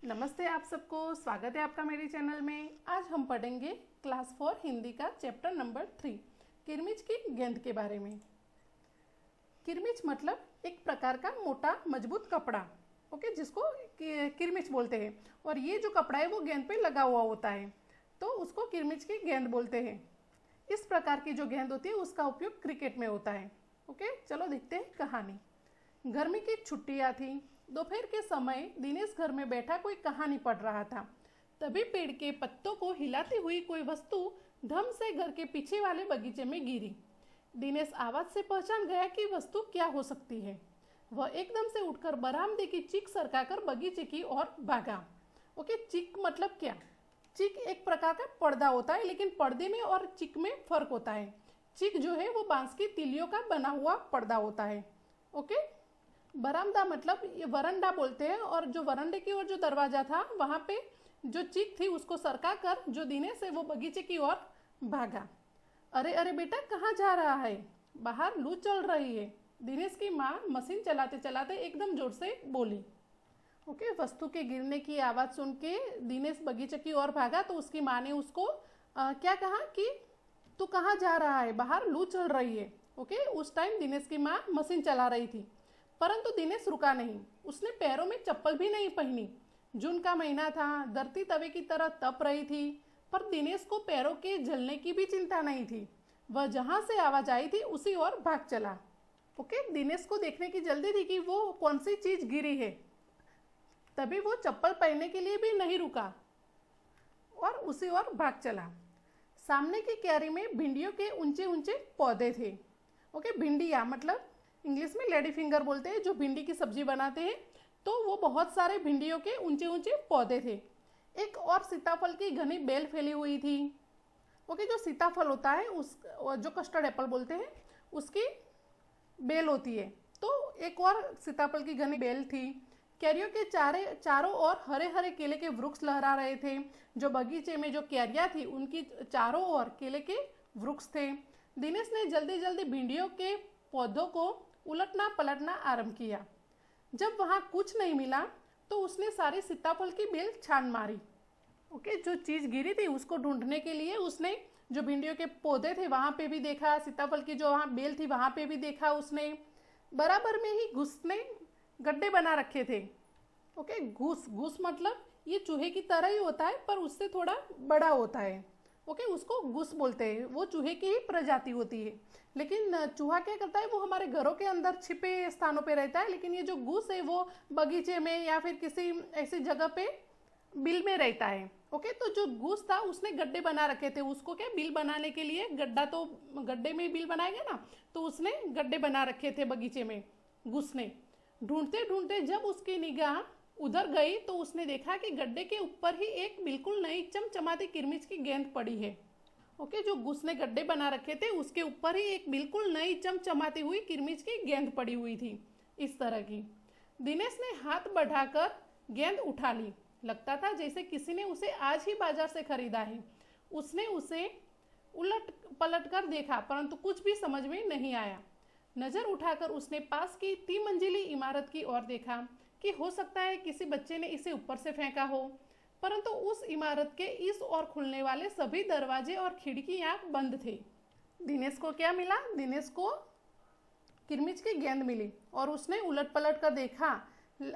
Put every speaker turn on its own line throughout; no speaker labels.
नमस्ते आप सबको, स्वागत है आपका मेरे चैनल में। आज हम पढ़ेंगे क्लास 4 हिंदी का चैप्टर नंबर 3 किरमिच की गेंद के बारे में। किरमिच मतलब एक प्रकार का मोटा मजबूत कपड़ा, ओके, जिसको किरमिच बोलते हैं। और ये जो कपड़ा है वो गेंद पे लगा हुआ होता है, तो उसको किरमिच की गेंद बोलते हैं। इस प्रकार की जो गेंद होती है उसका उपयोग क्रिकेट में होता है। ओके, चलो देखते हैं कहानी। गर्मी की छुट्टियां थी। दोपहर के समय दिनेश घर में बैठा कोई कहानी पढ़ रहा था। तभी पेड़ के पत्तों को हिलाती हुई कोई वस्तु धम से घर के पीछे वाले बगीचे में गिरी। दिनेश आवाज से पहचान गया कि वस्तु क्या हो सकती है। वह एकदम से उठकर बरामदे की चीख सरकाकर बगीचे की ओर भागा। ओके, चीख मतलब क्या? चीख एक प्रकार का पर्दा होता है, लेकिन पर्दे में और चीख में फर्क होता है। चीख जो है वो बांस की तिलियों का बना हुआ पर्दा होता है। ओके, बरामदा मतलब ये वरंडा बोलते हैं, और जो वरंडे की ओर जो दरवाजा था वहां पे जो चीख थी उसको सरका कर जो दिनेश है वो बगीचे की ओर भागा। अरे अरे बेटा, कहाँ जा रहा है? बाहर लू चल रही है, दिनेश की माँ मशीन चलाते चलाते एकदम जोर से बोली। ओके, वस्तु के गिरने की आवाज़ सुन के दिनेश बगीचे की ओर भागा तो उसकी माँ ने उसको क्या कहा कि तू कहाँ जा रहा है, बाहर लू चल रही है। ओके, उस टाइम दिनेश की माँ मशीन चला रही थी, परंतु दिनेश रुका नहीं। उसने पैरों में चप्पल भी नहीं पहनी। जून का महीना था, धरती तवे की तरह तप रही थी, पर दिनेश को पैरों के जलने की भी चिंता नहीं थी। वह जहां से आवाज आई थी उसी ओर भाग चला। ओके, दिनेश को देखने की जल्दी थी कि वो कौन सी चीज गिरी है, तभी वो चप्पल पहनने के लिए भी नहीं रुका और उसी ओर भाग चला। सामने की क्यारी में भिंडियों के ऊंचे ऊंचे पौधे थे। ओके, भिंडियाँ मतलब इंग्लिश में लेडी फिंगर बोलते हैं, जो भिंडी की सब्जी बनाते हैं। तो वो बहुत सारे भिंडियों के ऊंचे ऊंचे पौधे थे। एक और सीताफल की घनी बेल फैली हुई थी। ओके, जो सीताफल होता है उस जो कस्टर्ड एप्पल बोलते हैं उसकी बेल होती है। तो एक और सीताफल की घनी बेल थी। कैरियों के चारों ओर हरे हरे केले के वृक्ष लहरा रहे थे। जो बगीचे में जो कैरियाँ थी उनकी चारों ओर केले के वृक्ष थे। दिनेश ने जल्दी जल्दी भिंडियों के पौधों को उलटना पलटना आरंभ किया। जब वहां कुछ नहीं मिला तो उसने सारी सीताफल की बेल छान मारी। ओके, जो चीज गिरी थी उसको ढूंढने के लिए उसने जो भिंडियों के पौधे थे वहां पे भी देखा, सीताफल की जो वहां बेल थी वहां पे भी देखा उसने। बराबर में ही घुस ने गड्ढे बना रखे थे। ओके, घुस घुस मतलब ये चूहे की तरह ही होता है, पर उससे थोड़ा बड़ा होता है। ओके, उसको घुस बोलते हैं। वो चूहे की ही प्रजाति होती है, लेकिन चूहा क्या करता है, वो हमारे घरों के अंदर छिपे स्थानों पे रहता है, लेकिन ये जो घुस है वो बगीचे में या फिर किसी ऐसी जगह पे बिल में रहता है। ओके, तो जो घुस था उसने गड्ढे बना रखे थे। उसको क्या, बिल बनाने के लिए गड्ढा, तो गड्ढे में बिल बनाएगा ना, तो उसने गड्ढे बना रखे थे बगीचे में घुस ने। ढूंढते ढूंढते जब उसकी निगाह उधर गई तो उसने देखा कि गड्ढे के ऊपर ही एक बिल्कुल नई चमचमाती किरमिच की गेंद पड़ी है। ओके, जो घुस ने गड्ढे बना रखे थे उसके ऊपर ही एक बिल्कुल नई चमचमाती हुई किरमिच की गेंद पड़ी हुई थी, इस तरह की। दिनेश ने हाथ बढ़ाकर गेंद उठा ली। लगता था जैसे किसी ने उसे आज ही बाजार से खरीदा है। उसने उसे उलट पलट कर देखा, परंतु कुछ भी समझ में नहीं आया। नजर उठाकर उसने पास की 3 मंजिली इमारत की ओर देखा कि हो सकता है किसी बच्चे ने इसे ऊपर से फेंका हो, परंतु उस इमारत के इस ओर खुलने वाले सभी दरवाजे और खिड़कियां बंद थे। दिनेश को क्या मिला? दिनेश को किरमिच की गेंद मिली और उसने उलट पलट कर देखा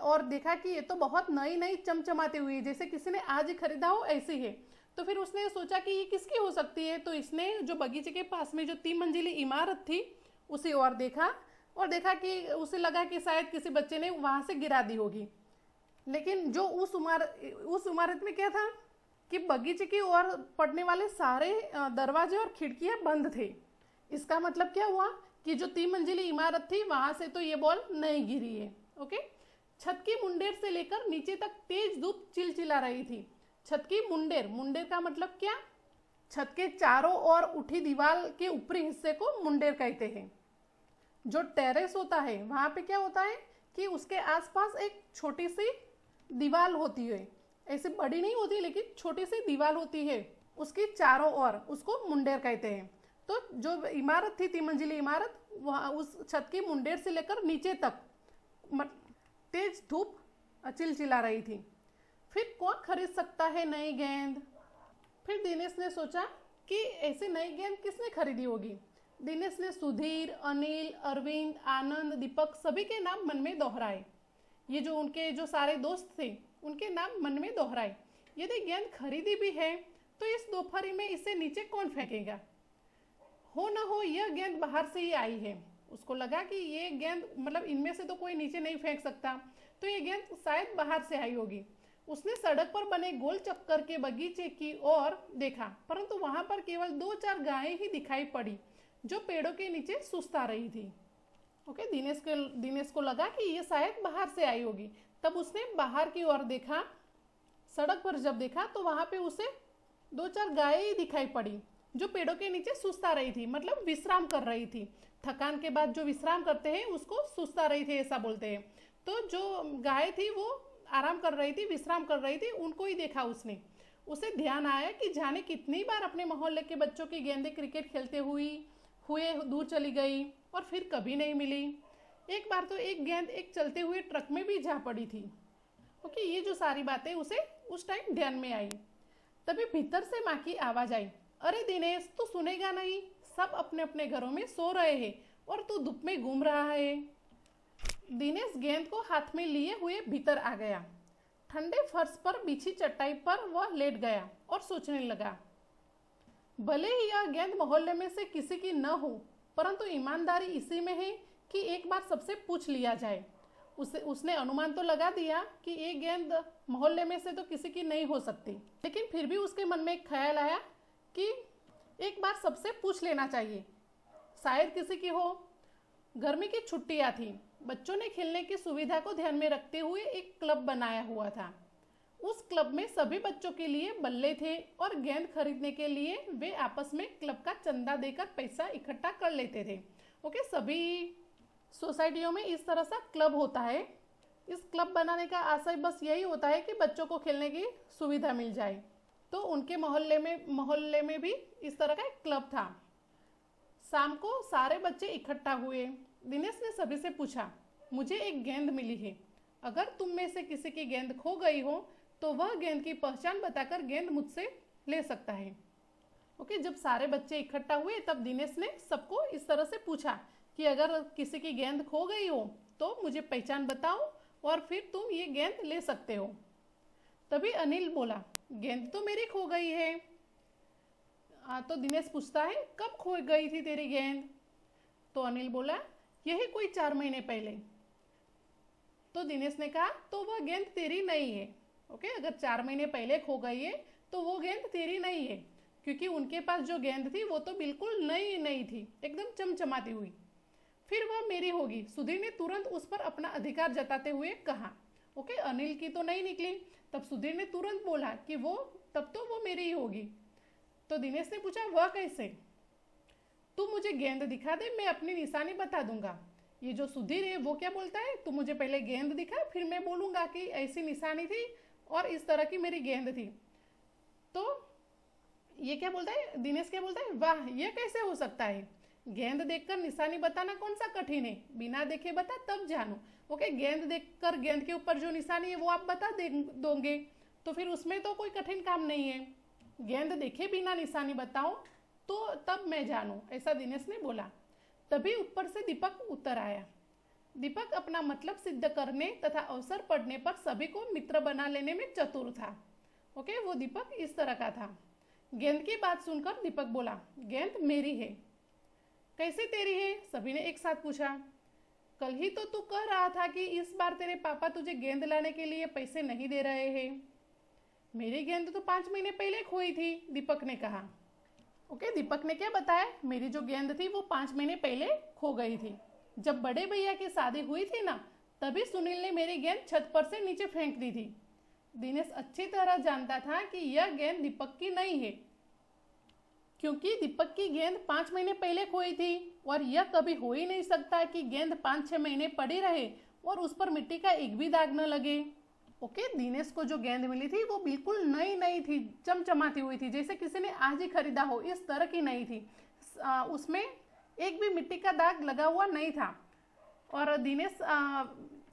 और देखा कि ये तो बहुत नई नई चमचमाती हुई, जैसे किसी ने आज ही खरीदा हो ऐसी है। तो फिर उसने सोचा कि ये किसकी हो सकती है, तो इसने जो बगीचे के पास में जो 3 मंजिली इमारत थी उसी ओर देखा और देखा कि उसे लगा कि शायद किसी बच्चे ने वहां से गिरा दी होगी। लेकिन जो उस इमारत में क्या था कि बगीचे की ओर पड़ने वाले सारे दरवाजे और खिड़कियां बंद थे। इसका मतलब क्या हुआ कि जो 3 मंजिली इमारत थी वहां से तो ये बॉल नहीं गिरी है। ओके, छत की मुंडेर से लेकर नीचे तक तेज धूप चिलचिला रही थी। छत की मुंडेर, मुंडेर का मतलब क्या? छत के चारों ओर उठी दीवार के ऊपरी हिस्से को मुंडेर कहते हैं। जो टेरेस होता है वहां पे क्या होता है कि उसके आसपास एक छोटी सी दीवार होती है, ऐसे बड़ी नहीं होती लेकिन छोटी सी दीवार होती है, उसकी चारों ओर, उसको मुंडेर कहते हैं। तो जो इमारत थी 3 मंजिली इमारत, वहाँ उस छत की मुंडेर से लेकर नीचे तक तेज धूप चिलचिला रही थी। फिर कौन खरीद सकता है नई गेंद? फिर दिनेश ने सोचा कि ऐसी नई गेंद किसने खरीदी होगी। दिनेश ने सुधीर, अनिल, अरविंद, आनंद, दीपक सभी के नाम मन में दोहराए। ये जो उनके जो सारे दोस्त थे उनके नाम मन में दोहराए। यदि गेंद खरीदी भी है तो इस दोपहरी में इसे नीचे कौन फेंकेगा? हो न हो यह गेंद बाहर से ही आई है। उसको लगा कि ये गेंद मतलब इनमें से तो कोई नीचे नहीं फेंक सकता, तो ये गेंद शायद बाहर से आई होगी। उसने सड़क पर बने गोल चक्कर के बगीचे की ओर देखा, परंतु वहां पर केवल 2-4 गायें ही दिखाई पड़ी जो पेड़ों के नीचे सुस्ता रही थी। ओके, दिनेश को लगा कि ये शायद बाहर से आई होगी। तब उसने बाहर की ओर देखा। सड़क पर जब देखा तो वहां पे उसे 2-4 गायें ही दिखाई पड़ी जो पेड़ों के नीचे सुस्ता रही थी, मतलब विश्राम कर रही थी। थकान के बाद जो विश्राम करते हैं उसको सुस्ता रही थी ऐसा बोलते हैं। तो जो गाय थी वो आराम कर रही थी, विश्राम कर रही थी, उनको ही देखा उसने। उसे ध्यान आया कि जाने कितनी बार अपने मोहल्ले के बच्चों की गेंदें क्रिकेट खेलते हुए दूर चली गई और फिर कभी नहीं मिली। एक बार तो एक गेंद एक चलते हुए ट्रक में भी जा पड़ी थी। ओके, ये जो सारी बातें उसे उस टाइम ध्यान में आई। तभी भीतर से माँ की आवाज आई, अरे दिनेश, तू सुनेगा नहीं? सब अपने अपने घरों में सो रहे हैं और तू धूप में घूम रहा है। दिनेश गेंद को हाथ में लिए हुए भीतर आ गया। ठंडे फर्श पर बिछी चटाई पर वह लेट गया और सोचने लगा। भले ही यह गेंद मोहल्ले में से किसी की न हो, परंतु ईमानदारी इसी में है कि एक बार सबसे पूछ लिया जाए। उसने अनुमान तो लगा दिया कि ये गेंद मोहल्ले में से तो किसी की नहीं हो सकती, लेकिन फिर भी उसके मन में एक ख्याल आया कि एक बार सबसे पूछ लेना चाहिए, शायद किसी की हो। गर्मी की छुट्टियां थी। बच्चों ने खेलने की सुविधा को ध्यान में रखते हुए एक क्लब बनाया हुआ था। उस क्लब में सभी बच्चों के लिए बल्ले थे और गेंद खरीदने के लिए वे आपस में क्लब का चंदा देकर पैसा इकट्ठा कर लेते थे। ओके, सभी सोसाइटियों में इस तरह सा क्लब होता है। इस क्लब बनाने का आशय बस यही होता है कि बच्चों को खेलने की सुविधा मिल जाए। तो उनके मोहल्ले में भी इस तरह का एक क्लब था। शाम को सारे बच्चे इकट्ठा हुए। दिनेश ने सभी से पूछा, मुझे एक गेंद मिली है, अगर तुम में से किसी की गेंद खो गई हो तो वह गेंद की पहचान बताकर गेंद मुझसे ले सकता है। ओके, जब सारे बच्चे इकट्ठा हुए तब दिनेश ने सबको इस तरह से पूछा कि अगर किसी की गेंद खो गई हो तो मुझे पहचान बताओ और फिर तुम ये गेंद ले सकते हो। तभी अनिल बोला, गेंद तो मेरी खो गई है। तो दिनेश पूछता है, कब खो गई थी तेरी गेंद? तो अनिल बोला, यही कोई 4 महीने पहले। तो दिनेश ने कहा, तो वह गेंद तेरी नहीं है। ओके, अगर 4 महीने पहले खो गई है तो वो गेंद तेरी नहीं है, क्योंकि उनके पास जो गेंद थी वो तो बिल्कुल नई नई थी, एकदम चमचमाती हुई। फिर वह मेरी होगी, सुधीर ने तुरंत उस पर अपना अधिकार जताते हुए कहा। ओके, अनिल की तो नहीं निकली। तब सुधीर ने तुरंत बोला कि तब तो वो मेरी ही होगी। तो दिनेश ने पूछा, वह कैसे? तू मुझे गेंद दिखा दे, मैं अपनी निशानी बता दूंगा। ये जो सुधीर है वो क्या बोलता है, तू मुझे पहले गेंद दिखा, फिर मैं बोलूंगा कि ऐसी निशानी थी और इस तरह की मेरी गेंद थी। तो ये क्या बोलता है, दिनेश क्या बोलता है, वाह, यह कैसे हो सकता है? गेंद देखकर निशानी बताना कौन सा कठिन है, बिना देखे बता तब जानू। ओके, गेंद देखकर गेंद के ऊपर जो निशानी है वो आप बता दोगे, तो फिर उसमें तो कोई कठिन काम नहीं है। गेंद देखे बिना निशानी बताओ तो तब मैं जानूं, ऐसा दिनेश ने बोला। तभी ऊपर से दीपक उतर आया। दीपक अपना मतलब सिद्ध करने तथा अवसर पड़ने पर सभी को मित्र बना लेने में चतुर था। ओके, वो दीपक इस तरह का था। गेंद की बात सुनकर दीपक बोला, गेंद मेरी है। कैसे तेरी है? सभी ने एक साथ पूछा। कल ही तो तू कह रहा था कि इस बार तेरे पापा तुझे गेंद लाने के लिए पैसे नहीं दे रहे हैं। मेरी गेंद तो 5 महीने पहले खोई थी, दीपक ने कहा। ओके, दीपक ने क्या बताया, मेरी जो गेंद थी वो 5 महीने पहले खो गई थी। जब बड़े भैया की शादी हुई थी ना, तभी सुनील ने मेरी गेंद छत पर से नीचे फेंक दी थी। दिनेश अच्छी तरह जानता था कि यह गेंद दीपक की नहीं है, क्योंकि दीपक की गेंद 5 महीने पहले खोई थी और यह कभी हो ही नहीं सकता कि गेंद 5-6 महीने पड़ी रहे और उस पर मिट्टी का एक भी दाग न लगे। ओके, दिनेश को जो गेंद मिली थी वो बिल्कुल नई नई थी, चमचमाती हुई थी, जैसे किसी ने आज ही खरीदा हो, इस तरह की नई थी। उसमें एक भी मिट्टी का दाग लगा हुआ नहीं था। और दिनेश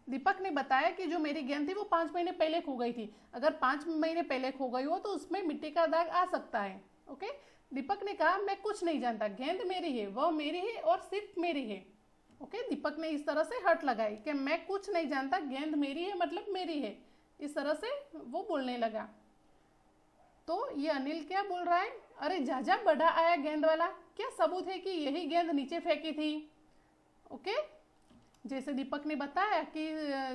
दीपक ने बताया कि जो मेरी गेंद थी वो 5 महीने पहले खो गई थी। अगर 5 महीने पहले खो गई हो तो उसमें मिट्टी का दाग आ सकता है। ओके, दीपक ने कहा मैं कुछ नहीं जानता, गेंद मेरी है, वह मेरी है और सिर्फ मेरी है। ओके, दीपक ने इस तरह से हट लगाई कि मैं कुछ नहीं जानता, गेंद मेरी है मतलब मेरी है। इस तरह से वो बोलने लगा। तो ये अनिल क्या बोल रहा है, अरे जा बड़ा आया गेंद वाला, क्या सबूत है कि यही गेंद नीचे फेंकी थी। ओके, जैसे दीपक ने बताया कि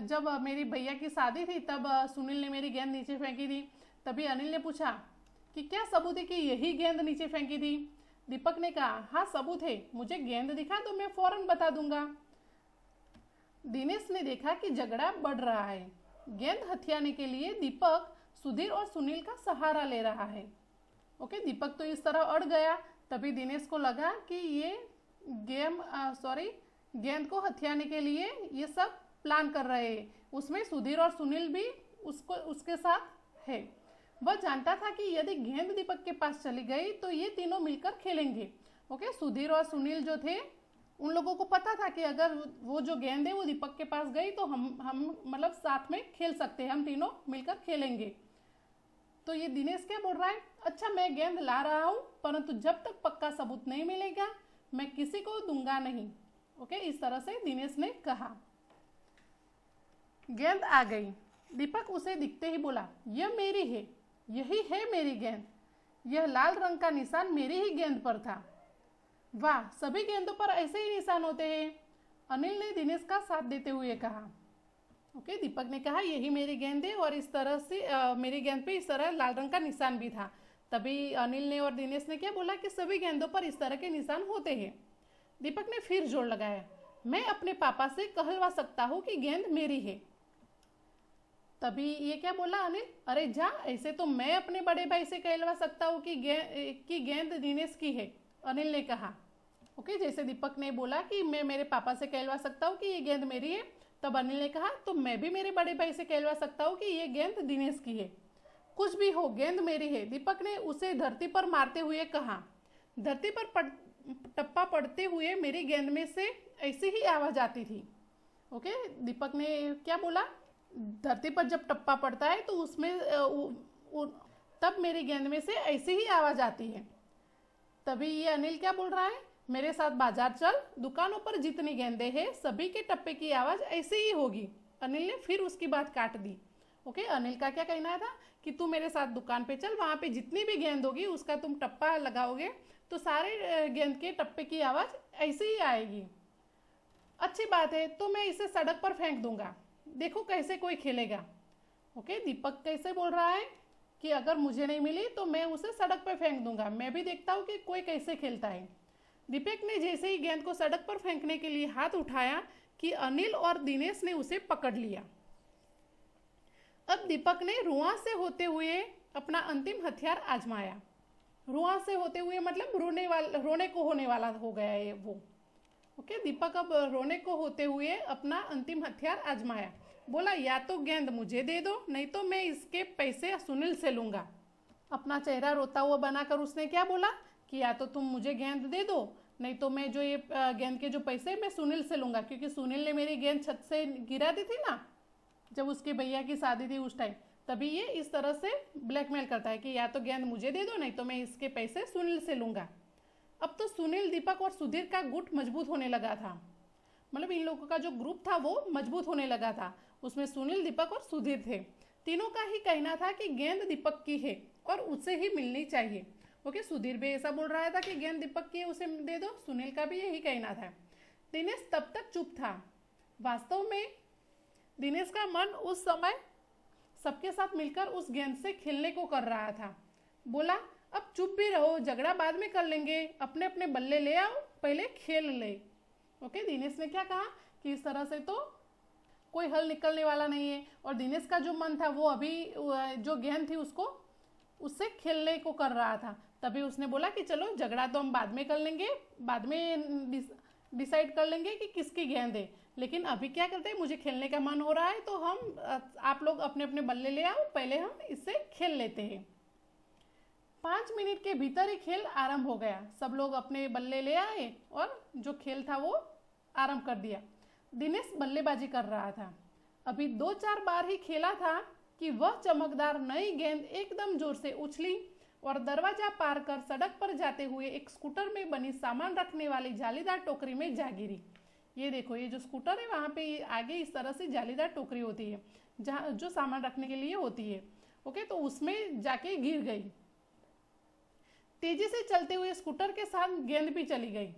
जब मेरी भैया की शादी थी तब सुनील ने मेरी गेंद नीचे फेंकी थी। तभी अनिल ने पूछा कि क्या सबूत है कि यही गेंद नीचे फेंकी थी। दीपक ने कहा हाँ सबूत है, मुझे गेंद दिखा तो मैं फौरन बता दूंगा। दिनेश ने देखा कि झगड़ा बढ़ रहा है। गेंद हथियाने के लिए दीपक सुधीर और सुनील का सहारा ले रहा है। ओके, दीपक तो इस तरह अड़ गया। तभी दिनेश को लगा कि ये गेंद को हथियाने के लिए ये सब प्लान कर रहे हैं। उसमें सुधीर और सुनील भी उसके साथ है। वह जानता था कि यदि गेंद दीपक के पास चली गई तो ये तीनों मिलकर खेलेंगे। ओके, सुधीर और सुनील जो थे उन लोगों को पता था कि अगर वो जो गेंद है वो दीपक के पास गई तो हम मतलब साथ में खेल सकते हैं, हम तीनों मिलकर खेलेंगे। तो ये दिनेश क्या बोल रहा है, अच्छा मैं गेंद ला रहा हूँ, परंतु जब तक पक्का सबूत नहीं मिलेगा मैं किसी को दूंगा नहीं। ओके, इस तरह से दिनेश ने कहा। गेंद आ गई। दीपक उसे दिखते ही बोला यह मेरी है, यही है मेरी गेंद, यह लाल रंग का निशान मेरी ही गेंद पर था। वाह, सभी गेंदों पर ऐसे ही निशान होते हैं, अनिल ने दिनेश का साथ देते हुए कहा। ओके, दीपक ने कहा यही मेरी गेंद है और इस तरह से मेरी गेंद पे इस तरह लाल रंग का निशान भी था। तभी अनिल ने और दिनेश ने क्या बोला कि सभी गेंदों पर इस तरह के निशान होते हैं। दीपक ने फिर जोर लगाया, मैं अपने पापा से कहलवा सकता हूँ कि गेंद मेरी है। तभी ये क्या बोला अनिल, अरे जा, ऐसे तो मैं अपने बड़े भाई से कहलवा सकता हूँ कि गेंद दिनेश की है, अनिल ने कहा। ओके, जैसे दीपक ने बोला कि मैं मेरे पापा से कहलवा सकता हूँ कि ये गेंद मेरी है, तब अनिल ने कहा तो मैं भी मेरे बड़े भाई से कहलवा सकता हूँ कि ये गेंद दिनेश की है। कुछ भी हो, गेंद मेरी है, दीपक ने उसे धरती पर मारते हुए कहा। धरती पर टप्पा पड़ते हुए मेरी गेंद में से ऐसी ही आवाज आती थी। ओके, दीपक ने क्या बोला, धरती पर जब टप्पा पड़ता है तो उसमें तब मेरी गेंद में से ऐसी ही आवाज आती है। तभी ये अनिल क्या बोल रहा है, मेरे साथ बाजार चल, दुकानों पर जितनी गेंदें हैं सभी के टप्पे की आवाज ऐसी ही होगी। अनिल ने फिर उसकी बात काट दी। ओके, अनिल का क्या कहना था कि तू मेरे साथ दुकान पे चल, वहां पे जितनी भी गेंद होगी उसका तुम टप्पा लगाओगे तो सारे गेंद के टप्पे की आवाज ऐसे ही आएगी। अच्छी बात है, तो मैं इसे सड़क पर फेंक दूंगा, देखो कैसे कोई खेलेगा। ओके, दीपक कैसे बोल रहा है कि अगर मुझे नहीं मिली तो मैं उसे सड़क पर फेंक दूंगा, मैं भी देखता हूँ कि कोई कैसे खेलता है। दीपक ने जैसे ही गेंद को सड़क पर फेंकने के लिए हाथ उठाया कि अनिल और दिनेश ने उसे पकड़ लिया। अब दीपक ने रुआं से होते हुए अपना अंतिम हथियार आजमाया। रुआं से होते हुए मतलब रोने को होने वाला हो गया है वो। ओके, दीपक अब रोने को होते हुए अपना अंतिम हथियार आजमाया। बोला या तो गेंद मुझे दे दो, नहीं तो मैं इसके पैसे सुनील से लूंगा। अपना चेहरा रोता हुआ बनाकर उसने क्या बोला कि या तो तुम मुझे गेंद दे दो, नहीं तो मैं जो ये गेंद के जो पैसे मैं सुनील से लूंगा, क्योंकि सुनील ने मेरी गेंद छत से गिरा दी थी ना जब उसके भैया की शादी थी उस टाइम। तभी ये इस तरह से ब्लैकमेल करता है कि या तो गेंद मुझे दे दो, नहीं तो मैं इसके पैसे सुनील से लूंगा। अब तो सुनील, दीपक और सुधीर का गुट मजबूत होने लगा था, मतलब इन लोगों का जो ग्रुप था वो मजबूत होने लगा था। उसमें सुनील, दीपक और सुधीर थे। तीनों का ही कहना था कि गेंद दीपक की है और उसे ही मिलनी चाहिए। ओके, सुधीर भी ऐसा बोल रहा था कि गेंद दीपक की है, उसे दे दो। सुनील का भी यही कहना था। दिनेश तब तक चुप था। वास्तव में दिनेश का मन उस समय सबके साथ मिलकर उस गेंद से खेलने को कर रहा था। बोला अब चुप भी रहो, झगड़ा बाद में कर लेंगे, अपने अपने बल्ले ले आओ, पहले खेल ले। ओके, दिनेश ने क्या कहा कि इस तरह से तो कोई हल निकलने वाला नहीं है। और दिनेश का जो मन था वो अभी जो गेंद थी उससे खेलने को कर रहा था। तभी उसने बोला कि चलो झगड़ा तो हम बाद में कर लेंगे, बाद में डिसाइड कर लेंगे कि किसकी गेंद है, लेकिन अभी क्या करते हैं, मुझे खेलने का मन हो रहा है तो आप लोग अपने अपने बल्ले ले आओ, पहले हम इससे खेल लेते हैं। 5 मिनट के भीतर ही खेल आरंभ हो गया। सब लोग अपने बल्ले ले आए और जो खेल था वो आरंभ कर दिया। दिनेश बल्लेबाजी कर रहा था। अभी 2-4 बार ही खेला था कि वह चमकदार नई गेंद एकदम जोर से उछली और दरवाजा पार कर सड़क पर जाते हुए एक स्कूटर में बनी सामान रखने वाली जालीदार टोकरी में जा गिरी। ये देखो, ये जो स्कूटर है वहाँ पे आगे इस तरह से जालीदार टोकरी होती है जहाँ जो सामान रखने के लिए होती है। ओके, तो उसमें जाके गिर गई। तेजी से चलते हुए स्कूटर के साथ गेंद भी चली गई।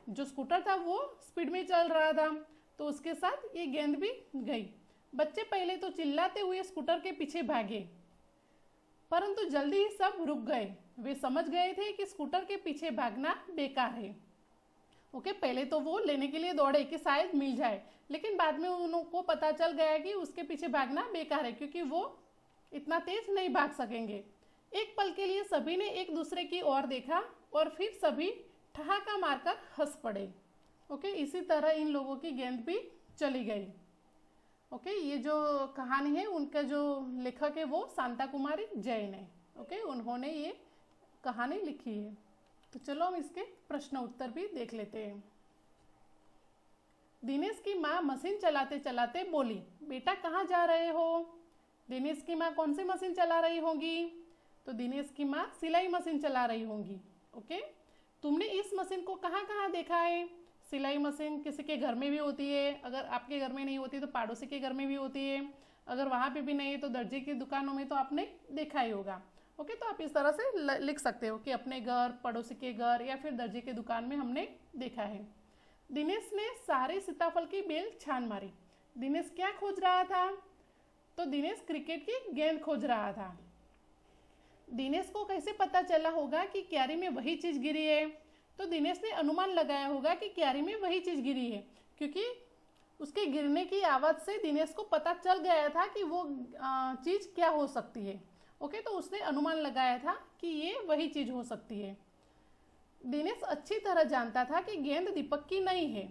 जो स्कूटर था वो स्पीड में चल रहा था, तो उसके साथ ये गेंद भी गई। बच्चे पहले तो चिल्लाते हुए स्कूटर के पीछे भागे, परंतु जल्दी ही सब रुक गए। वे समझ गए थे कि स्कूटर के पीछे भागना बेकार है। ओके, पहले तो वो लेने के लिए दौड़े कि शायद मिल जाए, लेकिन बाद में उनको पता चल गया कि उसके पीछे भागना बेकार है, क्योंकि वो इतना तेज नहीं भाग सकेंगे। एक पल के लिए सभी ने एक दूसरे की ओर देखा और फिर सभी ठहाका मारकर हंस पड़े। ओके, इसी तरह इन लोगों की गेंद भी चली गई। ओके, ये जो कहानी है उनका जो लेखक है वो शांता कुमारी जैन है। ओके, उन्होंने ये कहानी लिखी है। तो चलो हम इसके प्रश्न उत्तर भी देख लेते हैं। दिनेश की माँ मशीन चलाते चलाते बोली, बेटा कहाँ जा रहे हो? दिनेश की माँ कौन सी मशीन चला रही होंगी? तो दिनेश की माँ सिलाई मशीन चला रही होंगी। ओके, तुमने इस मशीन को कहाँ कहाँ देखा है? सिलाई मशीन किसी के घर में भी होती है, अगर आपके घर में नहीं होती तो पड़ोसी के घर में भी होती है, अगर वहाँ पे भी नहीं है तो दर्जी की दुकानों में तो आपने देखा ही होगा। ओके, तो आप इस तरह से लिख सकते हो कि अपने घर, पड़ोसी के घर या फिर दर्जी की दुकान में हमने देखा है। दिनेश ने सारे सीताफल की बेल छान मारी। दिनेश क्या खोज रहा था? तो दिनेश क्रिकेट की गेंद खोज रहा था। दिनेश को कैसे पता चला होगा कि क्यारी में वही चीज गिरी है? तो दिनेश ने अनुमान लगाया होगा कि क्यारी में वही चीज गिरी है, क्योंकि उसके गिरने की आवाज से दिनेश को पता चल गया था कि वो चीज क्या हो सकती है। ओके, तो उसने अनुमान लगाया था कि ये वही चीज हो सकती है। दिनेश अच्छी तरह जानता था कि गेंद दीपक की नहीं है।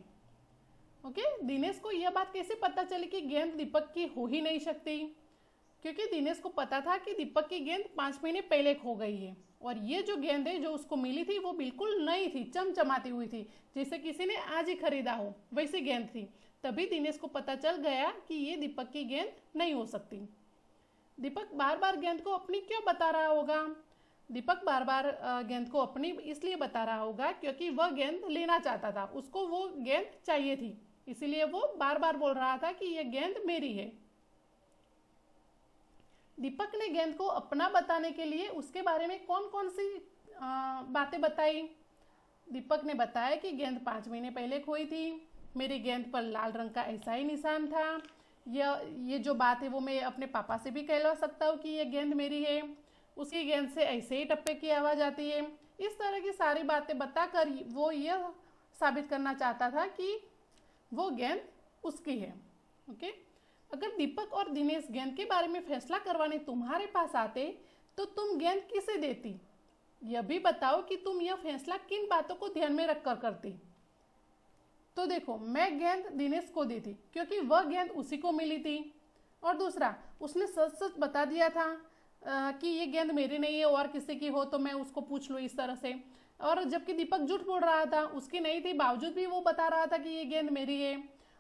ओके, दिनेश को यह बात कैसे पता चली कि गेंद दीपक की हो ही नहीं सकती? क्योंकि दिनेश को पता था कि दीपक की गेंद 5 महीने पहले खो गई है, और ये जो गेंद है जो उसको मिली थी वो बिल्कुल नई थी, चमचमाती हुई थी, जैसे किसी ने आज ही खरीदा हो वैसी गेंद थी। तभी दिनेश को पता चल गया कि ये दीपक की गेंद नहीं हो सकती। दीपक बार बार गेंद को अपनी क्यों बता रहा होगा? दीपक बार बार गेंद को अपनी इसलिए बता रहा होगा क्योंकि वह गेंद लेना चाहता था, उसको वो गेंद चाहिए थी, इसीलिए वो बार बार बोल रहा था कि यह गेंद मेरी है। दीपक ने गेंद को अपना बताने के लिए उसके बारे में कौन कौन सी बातें बताई? दीपक ने बताया कि गेंद 5 महीने पहले खोई थी, मेरी गेंद पर लाल रंग का ऐसा ही निशान था, ये जो बात है वो मैं अपने पापा से भी कहला सकता हूँ कि ये गेंद मेरी है, उसकी गेंद से ऐसे ही टप्पे की आवाज़ आती है। इस तरह की सारी बातें बताकर वो यह साबित करना चाहता था कि वो गेंद उसकी है। ओके, अगर दीपक और दिनेश गेंद के बारे में फैसला करवाने तुम्हारे पास आते तो तुम गेंद किसे देती? यह भी बताओ कि तुम यह फैसला किन बातों को ध्यान में रखकर करती। तो देखो, मैं गेंद दिनेश को दी थी क्योंकि वह गेंद उसी को मिली थी, और दूसरा उसने सच सच बता दिया था कि ये गेंद मेरी नहीं है और किसी की हो तो मैं उसको पूछ लूँ इस तरह से। और जबकि दीपक झूठ बोल रहा था, उसकी नहीं थी, बावजूद भी वो बता रहा था कि ये गेंद मेरी है।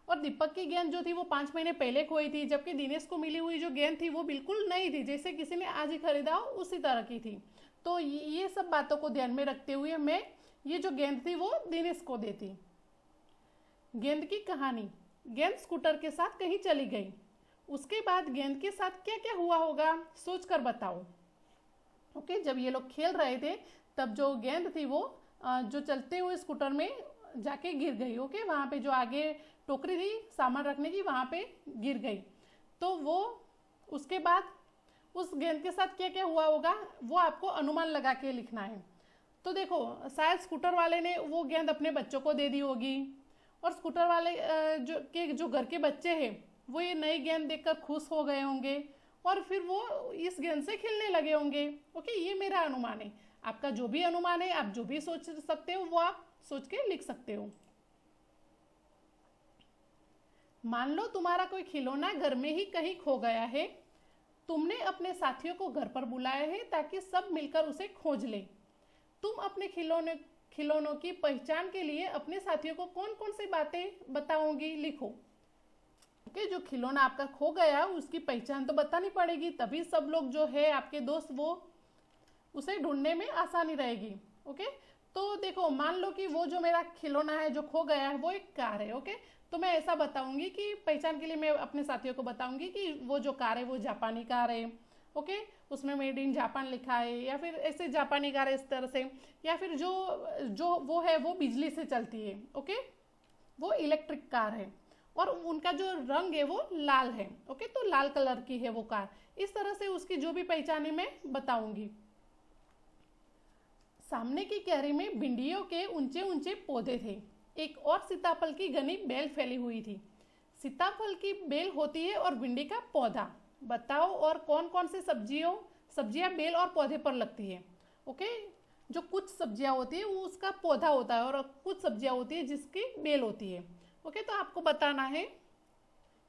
और दीपक की गेंद जो थी वो 5 महीने पहले खोई थी, जबकि दिनेश को मिली हुई जो गेंद थी वो बिल्कुल नई थी, जैसे किसी ने आज ही खरीदा हो उसी तरह की थी। तो ये सब बातों को ध्यान में रखते हुए मैं ये जो गेंद थी वो दिनेश को देती। गेंद की कहानी। गेंद स्कूटर के साथ कहीं चली गई, उसके बाद गेंद के साथ क्या क्या हुआ होगा सोचकर बताओ। ओके, जब ये लोग खेल रहे थे तब जो गेंद थी वो जो चलते हुए स्कूटर में जाके गिर गई। ओके, वहाँ पे जो आगे टोकरी थी सामान रखने की वहाँ पे गिर गई। तो वो उसके बाद उस गेंद के साथ क्या क्या हुआ होगा वो आपको अनुमान लगा के लिखना है। तो देखो, शायद स्कूटर वाले ने वो गेंद अपने बच्चों को दे दी होगी, और स्कूटर वाले जो घर के बच्चे हैं वो ये नई गेंद देखकर खुश हो गए होंगे और फिर वो इस गेंद से खेलने लगे होंगे। ओके, ये मेरा अनुमान है। आपका जो भी अनुमान है, आप जो भी सोच सकते हो वो आप सोच के लिख सकते हो। मान लो तुम्हारा कोई खिलौना घर में ही कहीं खो गया है। तुमने अपने साथियों को घर पर बुलाया है ताकि सब मिलकर उसे खोज ले। तुम अपने खिलौनों की पहचान के लिए अपने साथियों को कौन कौन सी बातें बताओगी? लिखो। ओके, जो खिलौना आपका खो गया उसकी पहचान तो बतानी पड़ेगी, तभी सब लोग जो है आपके दोस्त वो उसे ढूंढने में आसानी रहेगी। ओके, तो देखो मान लो कि वो जो मेरा खिलौना है जो खो गया है वो एक कार है। ओके, तो मैं ऐसा बताऊंगी कि पहचान के लिए मैं अपने साथियों को बताऊंगी कि वो जो कार है वो जापानी कार है। ओके, उसमें मेड इन जापान लिखा है, या फिर ऐसे जापानी कार है इस तरह से, या फिर जो जो वो है वो बिजली से चलती है। ओके, वो इलेक्ट्रिक कार है और उनका जो रंग है वो लाल है। ओके, तो लाल कलर की है वो कार। इस तरह से उसकी जो भी पहचान है मैं बताऊंगी। सामने की क्यारी में भिंडियों के ऊंचे ऊंचे पौधे थे। एक और सीताफल की घनी बेल फैली हुई थी। सीताफल की बेल होती है और भिंडी का पौधा। बताओ और कौन कौन सी सब्जियां बेल और पौधे पर लगती है। ओके, जो कुछ सब्जियां होती है वो उसका पौधा होता है और कुछ सब्जियां होती है जिसकी बेल होती है। ओके, तो आपको बताना है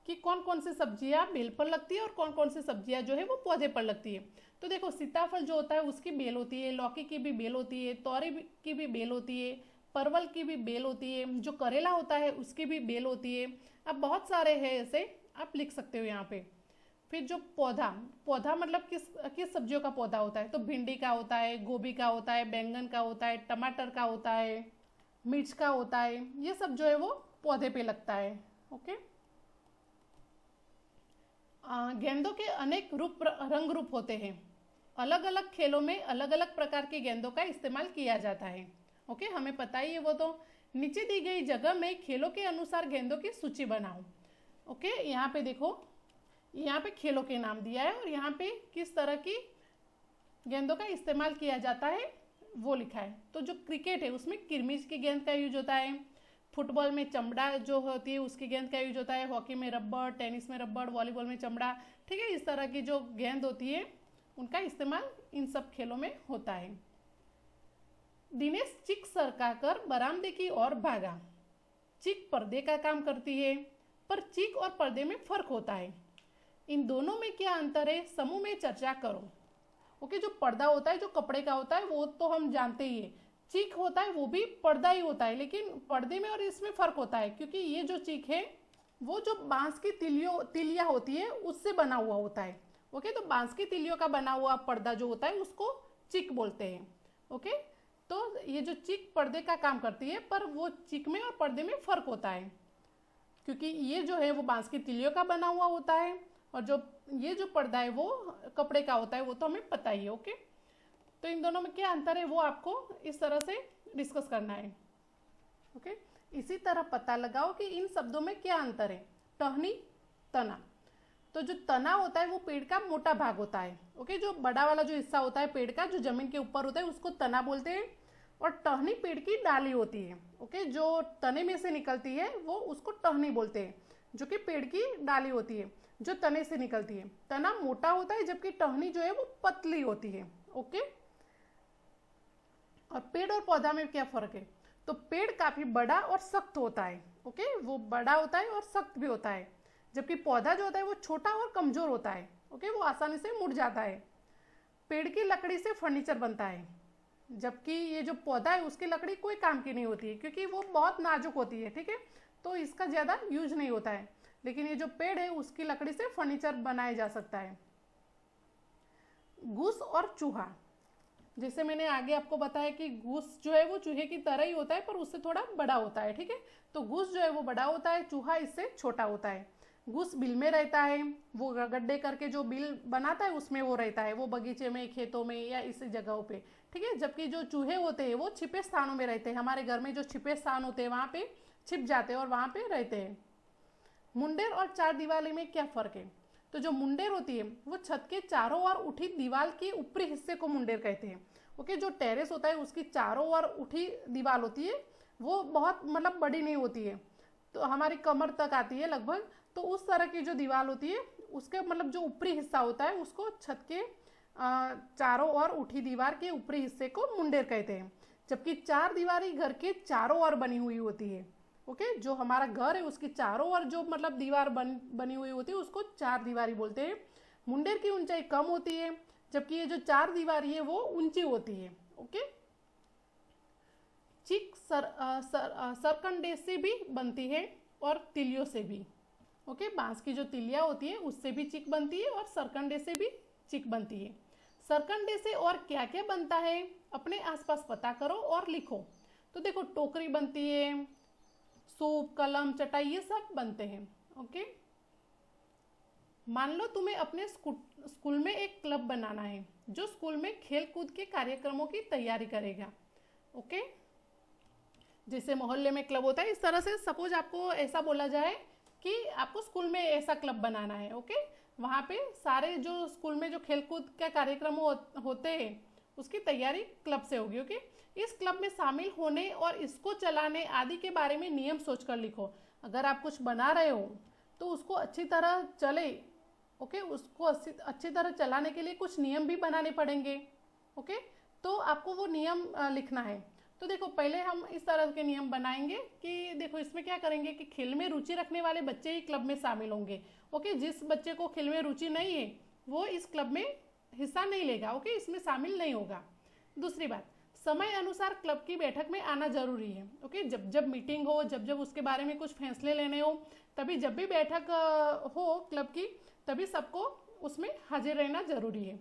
कि कौन कौन सी सब्जियां बेल पर लगती है और कौन कौन सी सब्जियां जो है वो पौधे पर लगती है। तो देखो सीताफल जो होता है उसकी बेल होती है, लौकी की भी बेल होती है, तोरी की भी बेल होती है, परवल की भी बेल होती है, जो करेला होता है उसकी भी बेल होती है। अब बहुत सारे हैं ऐसे, आप लिख सकते हो यहाँ पे। फिर जो पौधा पौधा मतलब किस किस सब्जियों का पौधा होता है, तो भिंडी का होता है, गोभी का होता है, बैंगन का होता है, टमाटर का होता है, मिर्च का होता है। ये सब जो है वो पौधे पे लगता है। ओके, गेंदों के अनेक रंग रूप होते हैं। अलग अलग खेलों में अलग अलग प्रकार के गेंदों का इस्तेमाल किया जाता है। ओके, हमें पता ही है वो तो। नीचे दी गई जगह में खेलों के अनुसार गेंदों की सूची बनाओ। ओके, यहाँ पे देखो, यहाँ पे खेलों के नाम दिया है और यहाँ पे किस तरह की गेंदों का इस्तेमाल किया जाता है वो लिखा है। तो जो क्रिकेट है उसमें किरमिच की गेंद का यूज होता है। फुटबॉल में चमड़ा जो होती है उसकी गेंद का यूज होता है। हॉकी में रबड़, टेनिस में रबड़, वॉलीबॉल में चमड़ा। ठीक है, इस तरह की जो गेंद होती है उनका इस्तेमाल इन सब खेलों में होता है। दिनेश चिक सरकाकर बरामदे की ओर भागा। चिक पर्दे का काम करती है, पर चिक और पर्दे में फर्क होता है। इन दोनों में क्या अंतर है, समूह में चर्चा करो। ओके, जो पर्दा होता है जो कपड़े का होता है वो तो हम जानते ही है। चीक होता है वो भी पर्दा ही होता है, लेकिन पर्दे में और इसमें फर्क होता है, क्योंकि ये जो चीक है वो जो बांस की तिलिया होती है उससे बना हुआ होता है। ओके, तो बांस की तिलियों का बना हुआ पर्दा जो होता है उसको चिक बोलते हैं। ओके, तो ये जो चिक पर्दे का काम करती है, पर वो चिक में और पर्दे में फर्क होता है, क्योंकि ये जो है वो बांस की तिलियों का बना हुआ होता है और जो ये जो पर्दा है वो कपड़े का होता है, वो तो हमें पता ही है। ओके, तो इन दोनों में क्या अंतर है वो आपको इस तरह से डिस्कस करना है। ओके, इसी तरह पता लगाओ कि इन शब्दों में क्या अंतर है। टहनी, तना। तो जो तना होता है वो पेड़ का मोटा भाग होता है। ओके, जो बड़ा वाला जो हिस्सा होता है पेड़ का जो जमीन के ऊपर होता है उसको तना बोलते हैं। और टहनी पेड़ की डाली होती है। ओके, जो तने में से निकलती है वो उसको टहनी बोलते हैं, जो कि पेड़ की डाली होती है जो तने से निकलती है। तना मोटा होता है जबकि टहनी जो है वो पतली होती है। ओके, और पेड़ और पौधा में क्या फर्क है, तो पेड़ काफी बड़ा और सख्त होता है। ओके, वो बड़ा होता है और सख्त भी होता है, जबकि पौधा जो होता है वो छोटा और कमजोर होता है। ओके, वो आसानी से मुड़ जाता है। पेड़ की लकड़ी से फर्नीचर बनता है, जबकि ये जो पौधा है उसकी लकड़ी कोई काम की नहीं होती है, क्योंकि वो बहुत नाजुक होती है। ठीक है, तो इसका ज़्यादा यूज नहीं होता है, लेकिन ये जो पेड़ है उसकी लकड़ी से फर्नीचर बनाया जा सकता है। घूस और चूहा, जैसे मैंने आगे आपको बताया कि घूस जो है वो चूहे की तरह ही होता है, पर उससे थोड़ा बड़ा होता है। ठीक है, तो घूस जो है वो बड़ा होता है, चूहा इससे छोटा होता है। घूस बिल में रहता है, वो गड्ढे करके जो बिल बनाता है उसमें वो रहता है, वो बगीचे में, खेतों में या इसी जगहों पे। ठीक है, जबकि जो चूहे होते हैं वो छिपे स्थानों में रहते हैं। हमारे घर में जो छिपे स्थान होते हैं वहाँ पे छिप जाते हैं और वहाँ पे रहते हैं। मुंडेर और चार दीवारी में क्या फर्क है, तो जो मुंडेर होती है वो छत के चारों ओर उठी दीवार के ऊपरी हिस्से को मुंडेर कहते हैं। ओके, जो टेरेस होता है उसकी चारों ओर उठी दीवार होती है, वो बहुत मतलब बड़ी नहीं होती है, तो हमारी कमर तक आती है लगभग। तो उस तरह की जो दीवार होती है उसके मतलब जो ऊपरी हिस्सा होता है उसको छत के चारों ओर उठी दीवार के ऊपरी हिस्से को मुंडेर कहते हैं। जबकि चार दीवारी घर के चारों ओर बनी हुई होती है। ओके, जो हमारा घर है उसकी चारों ओर जो मतलब दीवार बनी हुई होती है उसको चार दीवारी बोलते हैं। मुंडेर की ऊंचाई कम होती है, जबकि ये जो चार दीवारी है वो ऊंची होती है। ओके, चिक सरकंडे से भी बनती है और तिलियों से भी। ओके, बांस की जो तिलिया होती है उससे भी चिक बनती है और सरकंडे से भी चिक बनती है। सरकंडे से और क्या क्या बनता है अपने आसपास पता करो और लिखो। तो देखो, टोकरी बनती है, सूप, कलम, चटाई, ये सब बनते हैं। ओके, मान लो तुम्हें अपने स्कूल में एक क्लब बनाना है जो स्कूल में खेल कूद के कार्यक्रमों की तैयारी करेगा। ओके, जैसे मोहल्ले में क्लब होता है, इस तरह से सपोज आपको ऐसा बोला जाए कि आपको स्कूल में ऐसा क्लब बनाना है। ओके, वहाँ पे सारे जो स्कूल में जो खेल कूद के कार्यक्रम होते हैं उसकी तैयारी क्लब से होगी। ओके, इस क्लब में शामिल होने और इसको चलाने आदि के बारे में नियम सोचकर लिखो। अगर आप कुछ बना रहे हो तो उसको अच्छी तरह चले। ओके, उसको अच्छी तरह चलाने के लिए कुछ नियम भी बनाने पड़ेंगे। ओके, तो आपको वो नियम लिखना है। तो देखो, पहले हम इस तरह के नियम बनाएंगे कि देखो इसमें क्या करेंगे कि खेल में रुचि रखने वाले बच्चे ही क्लब में शामिल होंगे। ओके, जिस बच्चे को खेल में रुचि नहीं है वो इस क्लब में हिस्सा नहीं लेगा। ओके, इसमें शामिल नहीं होगा। दूसरी बात, समय अनुसार क्लब की बैठक में आना जरूरी है। ओके, जब जब मीटिंग हो, जब जब उसके बारे में कुछ फैसले लेने हो, तभी जब भी बैठक हो क्लब की, तभी सबको उसमें हाजिर रहना जरूरी है।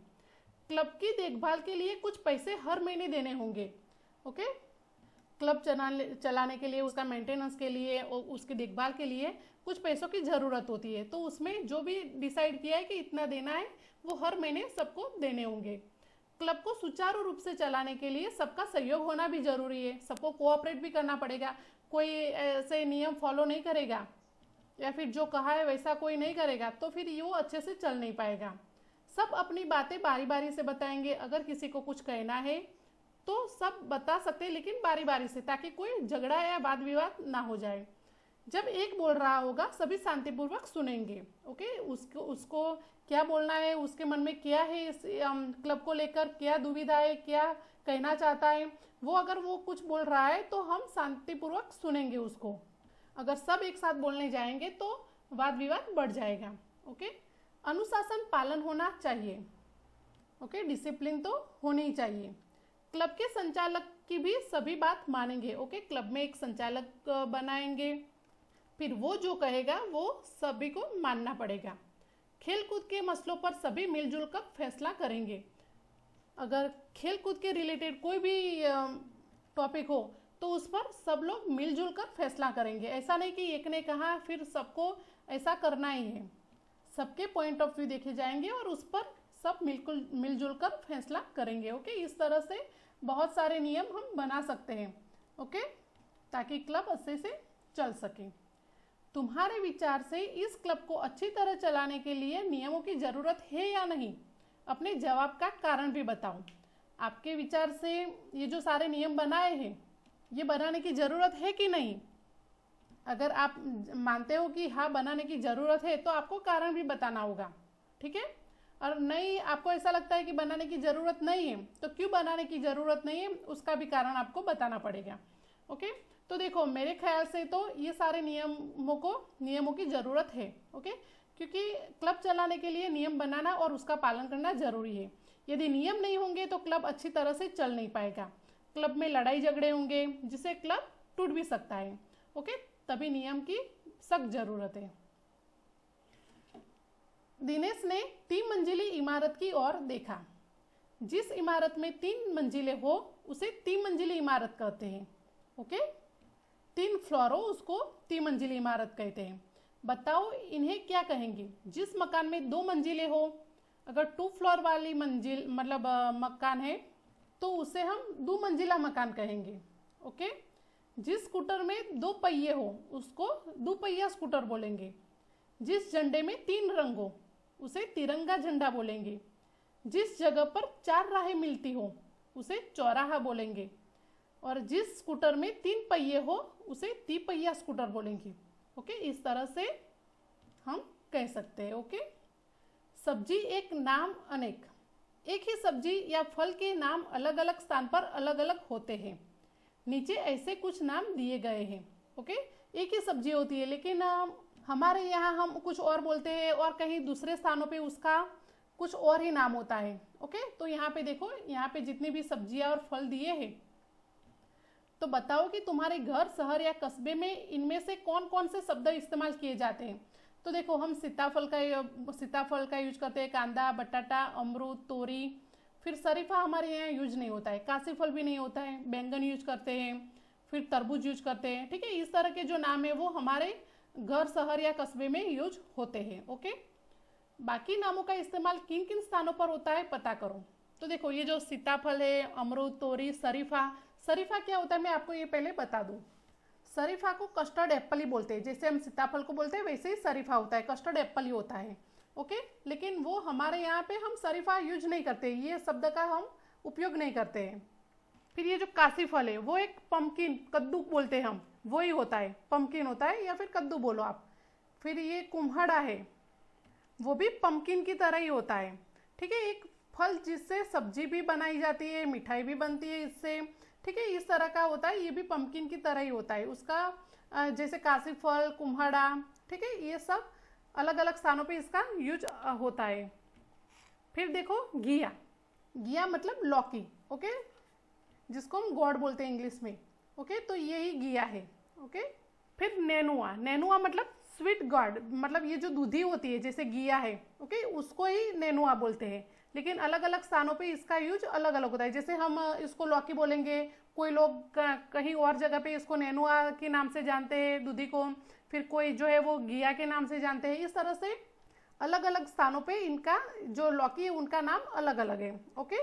क्लब की देखभाल के लिए कुछ पैसे हर महीने देने होंगे। ओके, क्लब चलाने के लिए, उसका मेंटेनेंस के लिए और उसकी देखभाल के लिए कुछ पैसों की ज़रूरत होती है। तो उसमें जो भी डिसाइड किया है कि इतना देना है वो हर महीने सबको देने होंगे। क्लब को सुचारू रूप से चलाने के लिए सबका सहयोग होना भी जरूरी है। सबको कोऑपरेट भी करना पड़ेगा। कोई ऐसे नियम फॉलो नहीं करेगा या फिर जो कहा है वैसा कोई नहीं करेगा तो फिर वो अच्छे से चल नहीं पाएगा। सब अपनी बातें बारी बारी से बताएंगे। अगर किसी को कुछ कहना है तो सब बता सकते हैं, लेकिन बारी बारी से, ताकि कोई झगड़ा या वाद विवाद ना हो जाए। जब एक बोल रहा होगा सभी शांतिपूर्वक सुनेंगे। ओके, उसको क्या बोलना है, उसके मन में क्या है, इस क्लब को लेकर क्या दुविधा है, क्या कहना चाहता है, वो अगर वो कुछ बोल रहा है तो हम शांतिपूर्वक सुनेंगे उसको। अगर सब एक साथ बोलने जाएंगे तो वाद विवाद बढ़ जाएगा। ओके, अनुशासन पालन होना चाहिए। ओके, डिसिप्लिन तो होनी ही चाहिए। क्लब के संचालक की भी सभी बात मानेंगे। ओके, क्लब में एक संचालक बनाएंगे, फिर वो जो कहेगा वो सभी को मानना पड़ेगा। खेल कूद के मसलों पर सभी मिलजुल कर फैसला करेंगे। अगर खेल कूद के रिलेटेड कोई भी टॉपिक हो तो उस पर सब लोग मिलजुल कर फैसला करेंगे। ऐसा नहीं कि एक ने कहा फिर सबको ऐसा करना ही है। सबके पॉइंट ऑफ व्यू देखे जाएंगे और उस पर सब मिलजुल कर फैसला करेंगे। ओके, इस तरह से बहुत सारे नियम हम बना सकते हैं। ओके, ताकि क्लब अच्छे से चल सके। तुम्हारे विचार से इस क्लब को अच्छी तरह चलाने के लिए नियमों की ज़रूरत है या नहीं? अपने जवाब का कारण भी बताओ। आपके विचार से ये जो सारे नियम बनाए हैं ये बनाने की ज़रूरत है कि नहीं? अगर आप मानते हो कि हाँ बनाने की ज़रूरत है तो आपको कारण भी बताना होगा। ठीक है, और नहीं आपको ऐसा लगता है कि बनाने की ज़रूरत नहीं है तो क्यों बनाने की ज़रूरत नहीं है उसका भी कारण आपको बताना पड़ेगा। ओके, तो देखो मेरे ख्याल से तो ये सारे नियमों की ज़रूरत है। ओके, क्योंकि क्लब चलाने के लिए नियम बनाना और उसका पालन करना ज़रूरी है। यदि नियम नहीं होंगे तो क्लब अच्छी तरह से चल नहीं पाएगा। क्लब में लड़ाई झगड़े होंगे जिससे क्लब टूट भी सकता है। ओके, तभी नियम की सख्त ज़रूरत है। दिनेश ने 3 मंजिली इमारत की ओर देखा। जिस इमारत में 3 मंजिलें हो उसे 3 मंजिली इमारत कहते हैं। ओके, 3 फ्लोर हो उसको 3 मंजिली इमारत कहते हैं। बताओ इन्हें क्या कहेंगे? जिस मकान में 2 मंजिलें हो, अगर 2 फ्लोर वाली मंजिल मतलब मकान है तो उसे हम 2 मंजिला मकान कहेंगे। ओके, जिस स्कूटर में 2 पहिए हो उसको 2 पहिया स्कूटर बोलेंगे। जिस झंडे में 3 रंग हो उसे तिरंगा झंडा बोलेंगे। जिस जगह पर 4 राहें मिलती हो उसे चौराहा बोलेंगे। और जिस स्कूटर में 3 पहिए हो उसे तिपहिया स्कूटर बोलेंगे। ओके, इस तरह से हम कह सकते हैं। ओके, सब्जी एक नाम अनेक। एक ही सब्जी या फल के नाम अलग अलग स्थान पर अलग अलग होते हैं। नीचे ऐसे कुछ नाम दिए गए हैं। ओके, एक ही सब्जी होती है लेकिन हमारे यहाँ हम कुछ और बोलते हैं और कहीं दूसरे स्थानों पे उसका कुछ और ही नाम होता है। ओके, तो यहाँ पे देखो, यहाँ पे जितनी भी सब्जियाँ और फल दिए हैं तो बताओ कि तुम्हारे घर, शहर या कस्बे में इनमें से कौन कौन से शब्द इस्तेमाल किए जाते हैं। तो देखो हम सीताफल का यूज करते हैं, कांदा, बटाटा, अमरूद, तोरी। फिर शरीफा हमारे यहाँ यूज नहीं होता है, काशी फल भी नहीं होता है, बैंगन यूज करते हैं, फिर तरबूज यूज करते हैं। ठीक है, इस तरह के जो नाम है वो हमारे घर, शहर या कस्बे में यूज होते हैं। ओके, बाकी नामों का इस्तेमाल किन किन स्थानों पर होता है पता करो। तो देखो ये जो सीताफल है, अमरूद, तोरी, शरीफा। शरीफा क्या होता है मैं आपको ये पहले बता दूं। शरीफा को कस्टर्ड एप्पल ही बोलते हैं, जैसे हम सीताफल को बोलते हैं वैसे ही शरीफा होता है, कस्टर्ड एप्पल ही होता है। ओके, लेकिन वो हमारे यहाँ पे हम शरीफा यूज नहीं करते, ये शब्द का हम उपयोग नहीं करते हैं। फिर ये जो काशी फल है वो एक पम्पकिन, कद्दू बोलते हैं हम, वो ही होता है, पम्पकिन होता है या फिर कद्दू बोलो आप। फिर ये कुम्हड़ा है, वो भी पम्पकिन की तरह ही होता है। ठीक है, एक फल जिससे सब्जी भी बनाई जाती है, मिठाई भी बनती है इससे। ठीक है, इस तरह का होता है, ये भी पम्पकिन की तरह ही होता है उसका, जैसे काशी फल, कुम्हड़ा। ठीक है, ये सब अलग अलग स्थानों पे इसका यूज होता है। फिर देखो घिया, घिया मतलब लौकी। ओके, जिसको हम गॉड बोलते हैं इंग्लिश में। ओके, तो यही घिया है। ओके, फिर नेनुआ, नेनुआ मतलब स्वीट गॉड, मतलब ये जो दूधी होती है जैसे घिया है। ओके, उसको ही नेनुआ बोलते हैं, लेकिन अलग अलग स्थानों पे इसका यूज अलग अलग होता है। जैसे हम इसको लौकी बोलेंगे, कोई लोग कहीं और जगह पे इसको नेनुआ के नाम से जानते हैं दूधी को, फिर कोई जो है वो घिया के नाम से जानते हैं। इस तरह से अलग अलग स्थानों पे इनका जो लौकी है उनका नाम अलग अलग है। ओके,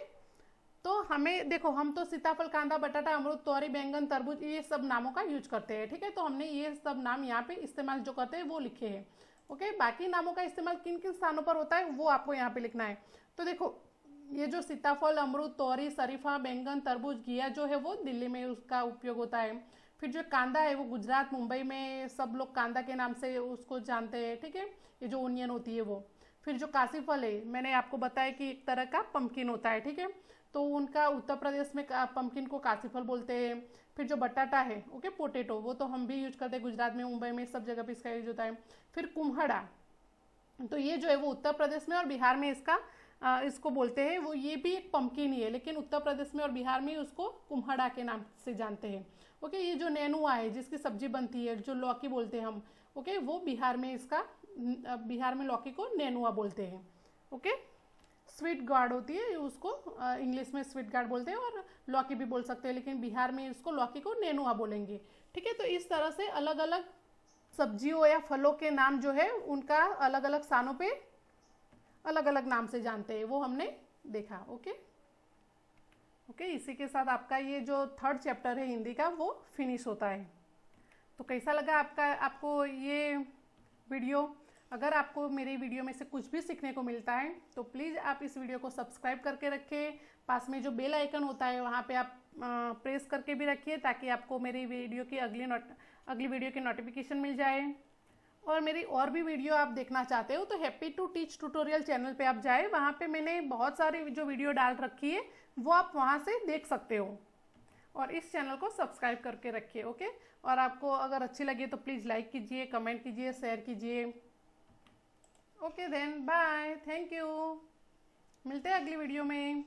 तो हमें देखो, हम तो सीताफल, कांदा, बटाटा, अमरूद, तोरी, बैंगन, तरबूज ये सब नामों का यूज करते हैं। ठीक है, तो हमने ये सब नाम यहाँ पे इस्तेमाल जो करते हैं वो लिखे हैं। ओके, बाकी नामों का इस्तेमाल किन किन स्थानों पर होता है वो आपको यहाँ पे लिखना है। तो देखो ये जो सीताफल, अमरूद, तोरी, शरीफा, बैंगन, तरबूज, घिया जो है वो दिल्ली में उसका उपयोग होता है। फिर जो कांदा है वो गुजरात, मुंबई में सब लोग कांदा के नाम से उसको जानते हैं। ठीक है, ये जो ओनियन होती है वो। फिर जो काशी फल है मैंने आपको बताया कि एक तरह का पम्पकिन होता है। ठीक है, तो उनका उत्तर प्रदेश में पम्पकिन को काशी फल बोलते हैं। फिर जो बटाटा है, ओके, पोटैटो, वो तो हम भी यूज करते हैं, गुजरात में, मुंबई में, सब जगह पे इसका यूज होता है। फिर कुम्हड़ा, तो ये जो है वो उत्तर प्रदेश में और बिहार में इसको बोलते हैं। वो ये भी एक पम्पकिन ही है, लेकिन उत्तर प्रदेश में और बिहार में उसको कुम्हड़ा के नाम से जानते हैं। ओके, ये जो नेनुआ है जिसकी सब्जी बनती है, जो लौकी बोलते हैं हम, ओके, वो बिहार में लौकी को नेनुआ बोलते हैं। ओके, स्वीट गार्ड होती है उसको इंग्लिश में स्वीट गार्ड बोलते हैं, और लौकी भी बोल सकते हैं, लेकिन बिहार में इसको लौकी को नेनुआ बोलेंगे। ठीक है, तो इस तरह से अलग अलग सब्जियों या फलों के नाम जो है उनका अलग अलग स्थानों पे अलग अलग नाम से जानते हैं, वो हमने देखा। ओके ओके, इसी के साथ आपका ये जो थर्ड चैप्टर है हिंदी का वो फिनिश होता है। तो कैसा लगा आपको ये वीडियो? अगर आपको मेरी वीडियो में से कुछ भी सीखने को मिलता है तो प्लीज़ आप इस वीडियो को सब्सक्राइब करके रखें। पास में जो बेल आइकन होता है वहाँ पे आप प्रेस करके भी रखिए, ताकि आपको मेरी वीडियो की अगली वीडियो की नोटिफिकेशन मिल जाए। और मेरी और भी वीडियो आप देखना चाहते हो तो happy to teach tutorial channel पे आप जाए, वहाँ पे मैंने बहुत सारी जो वीडियो डाल रखी है वो आप वहाँ से देख सकते हो। और इस चैनल को सब्सक्राइब करके रखिए। ओके, और आपको अगर अच्छी लगे तो प्लीज़ लाइक कीजिए, कमेंट कीजिए, शेयर कीजिए। Okay then, bye, thank you, मिलते हैं अगली वीडियो में।